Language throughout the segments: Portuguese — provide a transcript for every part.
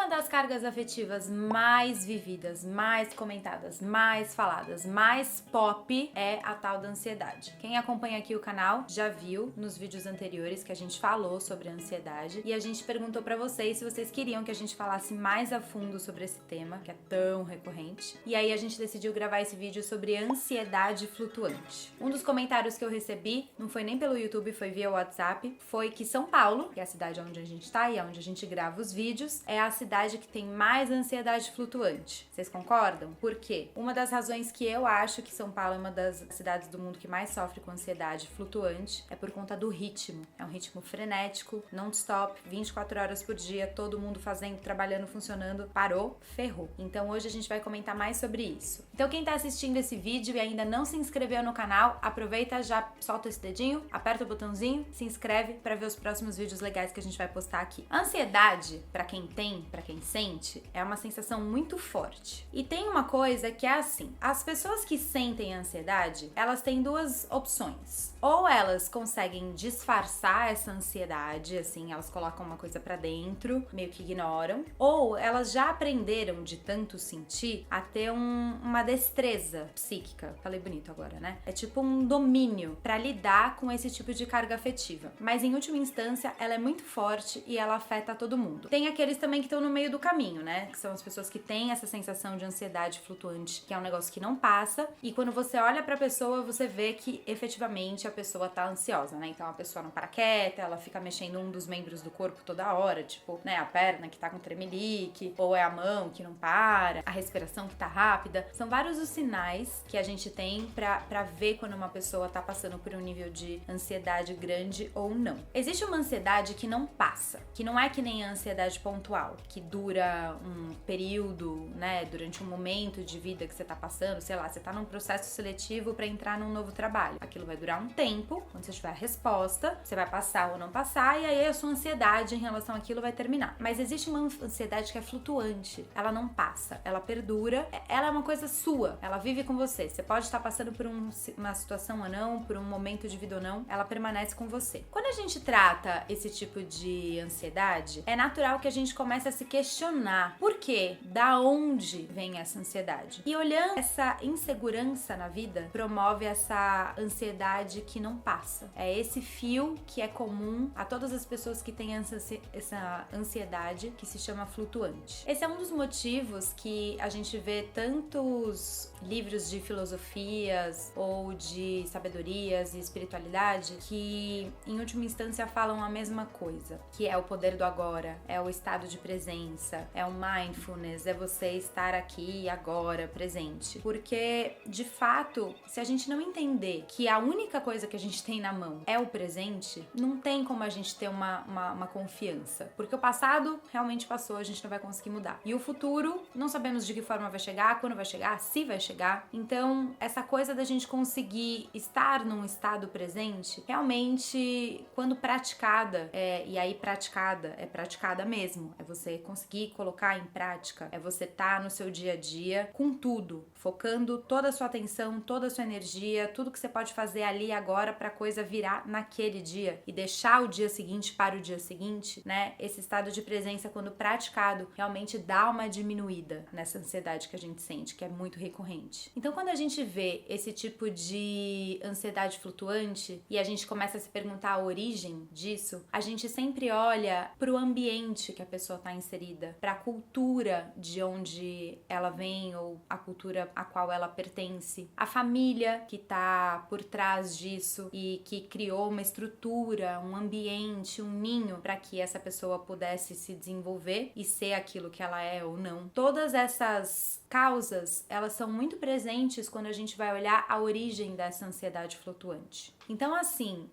Uma das cargas afetivas mais vividas, mais comentadas, mais faladas, mais pop é a tal da ansiedade. Quem acompanha aqui o canal já viu nos vídeos anteriores que a gente falou sobre a ansiedade e a gente perguntou pra vocês se vocês queriam que a gente falasse mais a fundo sobre esse tema, que é tão recorrente. E aí a gente decidiu gravar esse vídeo sobre ansiedade flutuante. Um dos comentários que eu recebi, não foi nem pelo YouTube, foi via WhatsApp, foi que São Paulo, que é a cidade onde a gente tá e é onde a gente grava os vídeos, é a cidade que tem mais ansiedade flutuante. Vocês concordam? Por quê? Uma das razões que eu acho que São Paulo é uma das cidades do mundo que mais sofre com ansiedade flutuante é por conta do ritmo. É um ritmo frenético, non-stop, 24 horas por dia, todo mundo fazendo, trabalhando, funcionando. Parou, ferrou. Então hoje a gente vai comentar mais sobre isso. Então quem tá assistindo esse vídeo e ainda não se inscreveu no canal, aproveita, já solta esse dedinho, aperta o botãozinho, se inscreve para ver os próximos vídeos legais que a gente vai postar aqui. A ansiedade, para quem tem, para quem sente, é uma sensação muito forte. E tem uma coisa que é assim, as pessoas que sentem ansiedade, elas têm duas opções. Ou elas conseguem disfarçar essa ansiedade, assim, elas colocam uma coisa pra dentro, meio que ignoram, ou elas já aprenderam de tanto sentir a ter uma destreza psíquica. Falei bonito agora, né? É tipo um domínio pra lidar com esse tipo de carga afetiva. Mas em última instância, ela é muito forte e ela afeta todo mundo. Tem aqueles também que estão no meio do caminho, né? Que são as pessoas que têm essa sensação de ansiedade flutuante, que é um negócio que não passa, e quando você olha pra pessoa, você vê que efetivamente a pessoa tá ansiosa, né? Então a pessoa não para quieta, ela fica mexendo um dos membros do corpo toda hora, tipo, né, a perna que tá com tremelique, ou é a mão que não para, a respiração que tá rápida. São vários os sinais que a gente tem pra ver quando uma pessoa tá passando por um nível de ansiedade grande ou não. Existe uma ansiedade que não passa, que não é que nem a ansiedade pontual, que dura um período, né, durante um momento de vida que você tá passando, sei lá, você tá num processo seletivo pra entrar num novo trabalho. Aquilo vai durar um tempo, quando você tiver a resposta, você vai passar ou não passar, e aí a sua ansiedade em relação àquilo vai terminar. Mas existe uma ansiedade que é flutuante, ela não passa, ela perdura, ela é uma coisa sua, ela vive com você. Você pode estar passando por uma situação ou não, por um momento de vida ou não, ela permanece com você. Quando a gente trata esse tipo de ansiedade, é natural que a gente comece a se questionar por quê? Da onde vem essa ansiedade? E olhando essa insegurança na vida, promove essa ansiedade que não passa. É esse fio que é comum a todas as pessoas que têm essa ansiedade que se chama flutuante. Esse é um dos motivos que a gente vê tantos livros de filosofias ou de sabedorias e espiritualidade que, em última instância, falam a mesma coisa, que é o poder do agora, é o estado de presença, é o mindfulness, é você estar aqui agora, presente. Porque, de fato, se a gente não entender que a única coisa que a gente tem na mão é o presente, não tem como a gente ter uma confiança. Porque o passado realmente passou, a gente não vai conseguir mudar. E o futuro, não sabemos de que forma vai chegar, quando vai chegar, se vai chegar. Então, essa coisa da gente conseguir estar num estado presente, realmente, quando praticada, e aí praticada, é praticada mesmo. É você conseguir colocar em prática, é você estar no seu dia a dia com tudo, focando toda a sua atenção, toda a sua energia, tudo que você pode fazer ali agora pra coisa virar naquele dia e deixar o dia seguinte para o dia seguinte, né? Esse estado de presença, quando praticado, realmente dá uma diminuída nessa ansiedade que a gente sente, que é muito recorrente. Então, quando a gente vê esse tipo de ansiedade flutuante e a gente começa a se perguntar a origem disso, a gente sempre olha pro ambiente que a pessoa tá inserida, pra cultura de onde ela vem ou a cultura a qual ela pertence, a família que tá por trás disso e que criou uma estrutura, um ambiente, um ninho para que essa pessoa pudesse se desenvolver e ser aquilo que ela é ou não. Todas essas causas, elas são muito presentes quando a gente vai olhar a origem dessa ansiedade flutuante. Então, assim,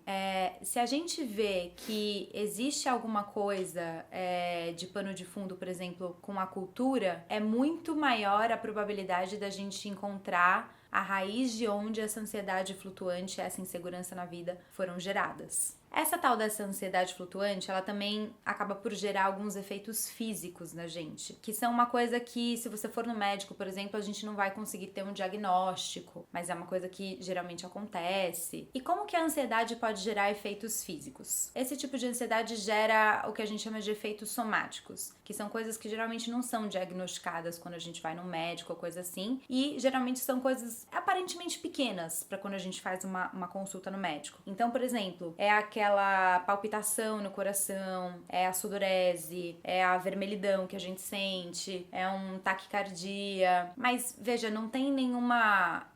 se a gente vê que existe alguma coisa de pano de fundo, por exemplo, com a cultura, é muito maior a probabilidade da gente encontrar a raiz de onde essa ansiedade flutuante, essa insegurança na vida foram geradas. Essa tal dessa ansiedade flutuante, ela também acaba por gerar alguns efeitos físicos na gente, que são uma coisa que, se você for no médico, por exemplo, a gente não vai conseguir ter um diagnóstico, mas é uma coisa que geralmente acontece. E como que a ansiedade pode gerar efeitos físicos? Esse tipo de ansiedade gera o que a gente chama de efeitos somáticos, que são coisas que geralmente não são diagnosticadas quando a gente vai no médico ou coisa assim, e geralmente são coisas aparentemente pequenas para quando a gente faz uma consulta no médico. Então, por exemplo, é aquela palpitação no coração, é a sudorese, é a vermelhidão que a gente sente, é um taquicardia. Mas veja, não tem nenhuma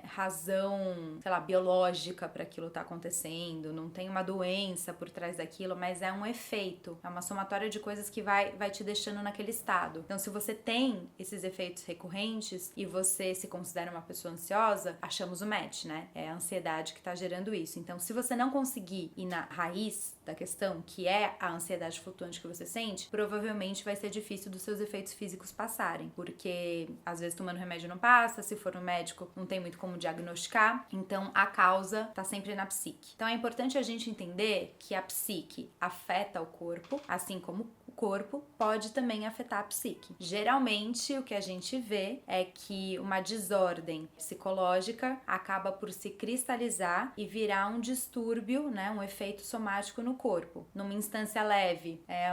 razão, sei lá, biológica para aquilo tá acontecendo, não tem uma doença por trás daquilo, mas é um efeito, é uma somatória de coisas que vai te deixando naquele estado. Então, se você tem esses efeitos recorrentes e você se considera uma pessoa ansiosa, achamos o match, né? É a ansiedade que tá gerando isso. Então, se você não conseguir ir na raiz da questão, que é a ansiedade flutuante que você sente, provavelmente vai ser difícil dos seus efeitos físicos passarem, porque às vezes tomando remédio não passa, se for no médico não tem muito como diagnosticar, então a causa tá sempre na psique. Então é importante a gente entender que a psique afeta o corpo, assim como o corpo pode também afetar a psique. Geralmente o que a gente vê é que uma desordem psicológica acaba por se cristalizar e virar um distúrbio, né, um efeito somático no corpo. Numa instância leve é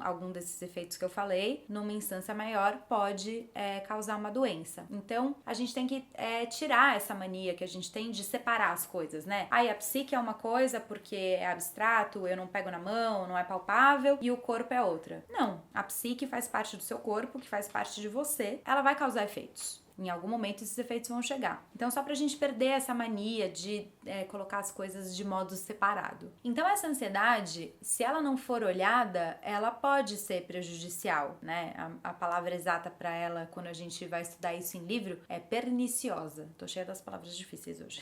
algum desses efeitos que eu falei, numa instância maior pode causar uma doença. Então a gente tem que tirar essa mania que a gente tem de separar as coisas, né? Aí a psique é uma coisa porque é abstrato, eu não pego na mão, não é palpável, e o corpo é outra. Não, a psique faz parte do seu corpo, que faz parte de você, ela vai causar efeitos. Em algum momento esses efeitos vão chegar. Então, só pra gente perder essa mania de colocar as coisas de modo separado. Então, essa ansiedade, se ela não for olhada, ela pode ser prejudicial, né? A palavra exata pra ela, quando a gente vai estudar isso em livro, é perniciosa. Tô cheia das palavras difíceis hoje.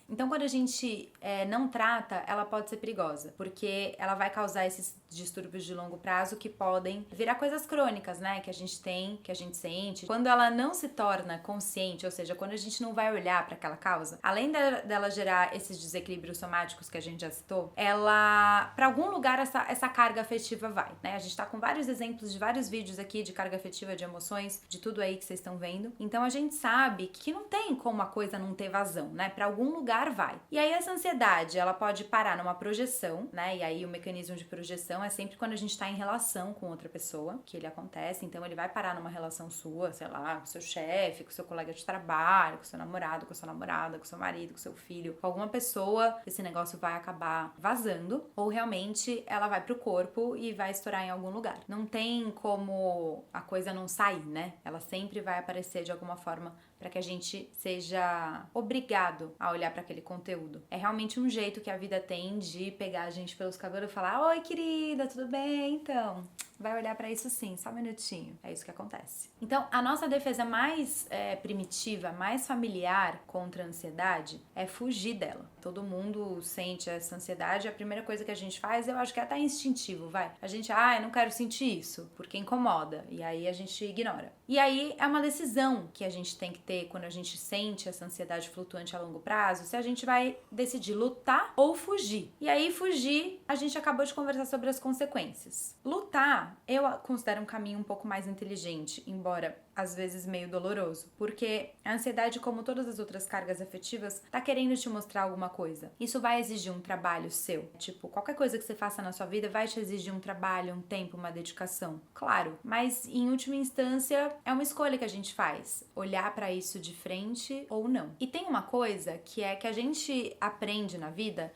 Então, quando a gente não trata, ela pode ser perigosa, porque ela vai causar esses distúrbios de longo prazo que podem virar coisas crônicas, né? Que a gente tem, que a gente sente. Quando ela não se torna consciente, ou seja, quando a gente não vai olhar para aquela causa, além dela gerar esses desequilíbrios somáticos que a gente já citou, ela, para algum lugar essa carga afetiva vai, né? A gente tá com vários exemplos de vários vídeos aqui de carga afetiva, de emoções, de tudo aí que vocês estão vendo. Então a gente sabe que não tem como a coisa não ter vazão, né? Para algum lugar vai. E aí essa ansiedade, ela pode parar numa projeção, né? E aí o mecanismo de projeção é sempre quando a gente tá em relação com outra pessoa, que ele acontece. Então ele vai parar numa relação sua, sei lá, com seu chefe, com seu colega de trabalho, com seu namorado, com sua namorada, com seu marido, com seu filho, com alguma pessoa, esse negócio vai acabar vazando, ou realmente ela vai pro corpo e vai estourar em algum lugar. Não tem como a coisa não sair, né? Ela sempre vai aparecer de alguma forma para que a gente seja obrigado a olhar para aquele conteúdo. É realmente um jeito que a vida tem de pegar a gente pelos cabelos e falar: oi, querida, tudo bem? Então, vai olhar para isso sim, só um minutinho. É isso que acontece. Então, a nossa defesa mais primitiva, mais familiar contra a ansiedade é fugir dela. Todo mundo sente essa ansiedade, a primeira coisa que a gente faz, eu acho que é até instintivo, vai. A gente, eu não quero sentir isso, porque incomoda, e aí a gente ignora. E aí é uma decisão que a gente tem que ter quando a gente sente essa ansiedade flutuante a longo prazo, se a gente vai decidir lutar ou fugir. E aí fugir, a gente acabou de conversar sobre as consequências. Lutar, eu considero um caminho um pouco mais inteligente, embora às vezes meio doloroso, porque a ansiedade, como todas as outras cargas afetivas, tá querendo te mostrar alguma coisa. Isso vai exigir um trabalho seu. Tipo, qualquer coisa que você faça na sua vida vai te exigir um trabalho, um tempo, uma dedicação. Claro, mas em última instância é uma escolha que a gente faz, olhar pra isso de frente ou não. E tem uma coisa que é que a gente aprende na vida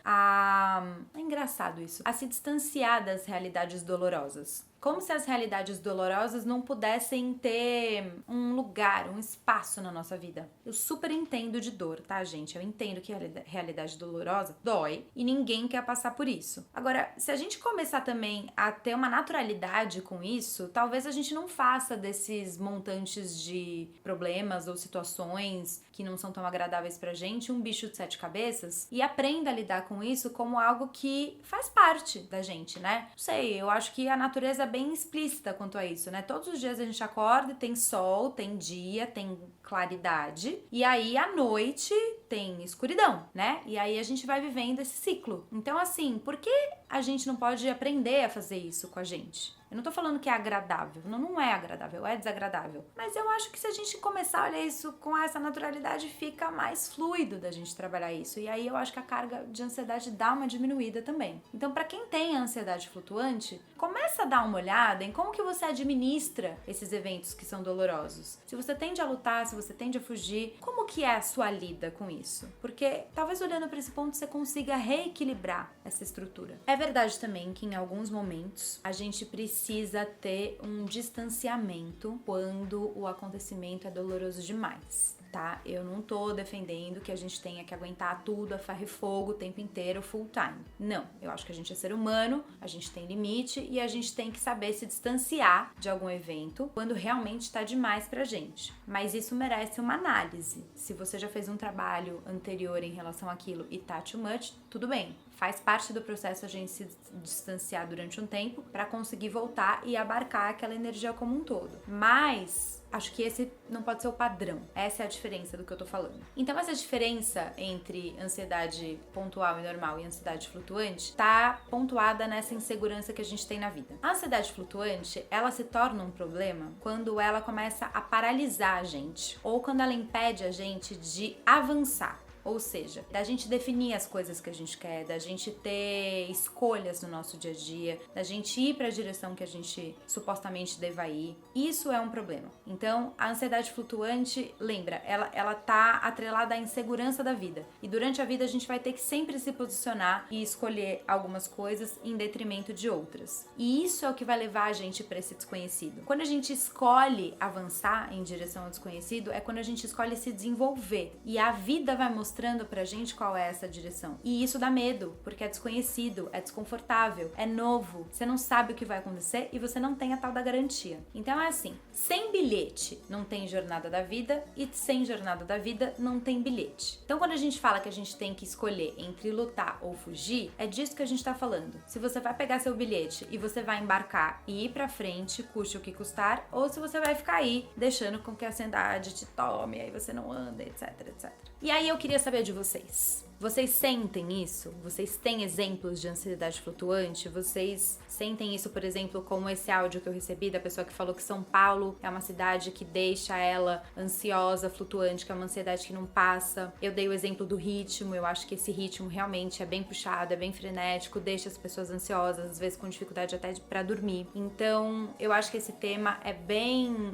é engraçado isso, a se distanciar das realidades dolorosas. Como se as realidades dolorosas não pudessem ter um lugar, um espaço na nossa vida. Eu super entendo de dor, tá, gente? Eu entendo que a realidade dolorosa dói e ninguém quer passar por isso. Agora, se a gente começar também a ter uma naturalidade com isso, talvez a gente não faça desses montantes de problemas ou situações que não são tão agradáveis pra gente um bicho de 7 cabeças e aprenda a lidar com isso como algo que faz parte da gente, né? Não sei, eu acho que a natureza bem explícita quanto a isso, né? Todos os dias a gente acorda e tem sol, tem dia, tem claridade, e aí à noite tem escuridão, né? E aí a gente vai vivendo esse ciclo. Então, assim, por que a gente não pode aprender a fazer isso com a gente? Eu não tô falando que é agradável, não é agradável, é desagradável. Mas eu acho que se a gente começar a olhar isso com essa naturalidade, fica mais fluido da gente trabalhar isso. E aí eu acho que a carga de ansiedade dá uma diminuída também. Então, pra quem tem a ansiedade flutuante, começa a dar uma olhada em como que você administra esses eventos que são dolorosos. Se você tende a lutar, se você tende a fugir, como que é a sua lida com isso? Porque talvez olhando pra esse ponto você consiga reequilibrar essa estrutura. É verdade também que em alguns momentos a gente precisa ter um distanciamento quando o acontecimento é doloroso demais, tá? Eu não tô defendendo que a gente tenha que aguentar tudo a ferro e fogo o tempo inteiro, full time. Não, eu acho que a gente é ser humano, a gente tem limite e a gente tem que saber se distanciar de algum evento quando realmente tá demais pra gente. Mas isso merece uma análise. Se você já fez um trabalho anterior em relação àquilo e tá too much, tudo bem. Faz parte do processo a gente se distanciar durante um tempo para conseguir voltar e abarcar aquela energia como um todo. Mas acho que esse não pode ser o padrão. Essa é a diferença do que eu tô falando. Então essa diferença entre ansiedade pontual e normal e ansiedade flutuante tá pontuada nessa insegurança que a gente tem na vida. A ansiedade flutuante, ela se torna um problema quando ela começa a paralisar a gente ou quando ela impede a gente de avançar. Ou seja, da gente definir as coisas que a gente quer, da gente ter escolhas no nosso dia a dia, da gente ir para a direção que a gente supostamente deva ir. Isso é um problema. Então, a ansiedade flutuante, lembra, ela tá atrelada à insegurança da vida. E durante a vida a gente vai ter que sempre se posicionar e escolher algumas coisas em detrimento de outras. E isso é o que vai levar a gente para esse desconhecido. Quando a gente escolhe avançar em direção ao desconhecido, é quando a gente escolhe se desenvolver. E a vida vai mostrando pra gente qual é essa direção. E isso dá medo, porque é desconhecido, é desconfortável, é novo, você não sabe o que vai acontecer e você não tem a tal da garantia. Então é assim, sem bilhete não tem jornada da vida e sem jornada da vida não tem bilhete. Então quando a gente fala que a gente tem que escolher entre lutar ou fugir, é disso que a gente tá falando. Se você vai pegar seu bilhete e você vai embarcar e ir pra frente, custe o que custar, ou se você vai ficar aí, deixando com que a ansiedade te tome, aí você não anda, etc, etc. E aí eu queria saber de vocês. Vocês sentem isso? Vocês têm exemplos de ansiedade flutuante? Vocês sentem isso, por exemplo, como esse áudio que eu recebi da pessoa que falou que São Paulo é uma cidade que deixa ela ansiosa, flutuante, que é uma ansiedade que não passa. Eu dei o exemplo do ritmo, eu acho que esse ritmo realmente é bem puxado, é bem frenético, deixa as pessoas ansiosas, às vezes com dificuldade até pra dormir. Então, eu acho que esse tema é bem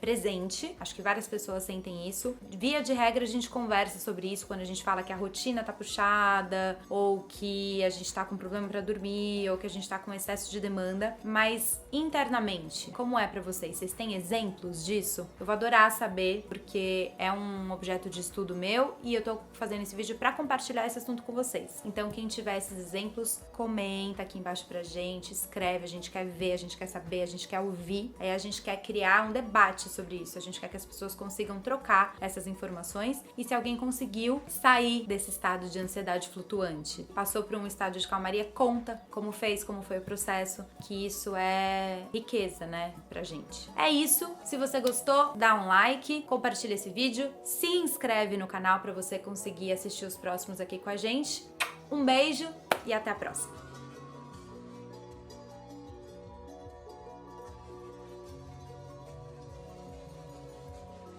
presente, acho que várias pessoas sentem isso. Via de regra, a gente conversa sobre isso quando a gente fala que a rotina tá puxada, ou que a gente tá com problema pra dormir, ou que a gente tá com excesso de demanda, mas internamente, como é pra vocês? Vocês têm exemplos disso? Eu vou adorar saber, porque é um objeto de estudo meu e eu tô fazendo esse vídeo pra compartilhar esse assunto com vocês. Então, quem tiver esses exemplos, comenta aqui embaixo pra gente, escreve, a gente quer ver, a gente quer saber, a gente quer ouvir, aí a gente quer criar um debate sobre isso, a gente quer que as pessoas consigam trocar essas informações e se alguém conseguiu sair desse estado de ansiedade flutuante, passou por um estado de calmaria, conta como fez, como foi o processo, que isso é riqueza, né, pra gente. É isso, se você gostou, dá um like, compartilha esse vídeo, se inscreve no canal pra você conseguir assistir os próximos aqui com a gente. Um beijo e até a próxima!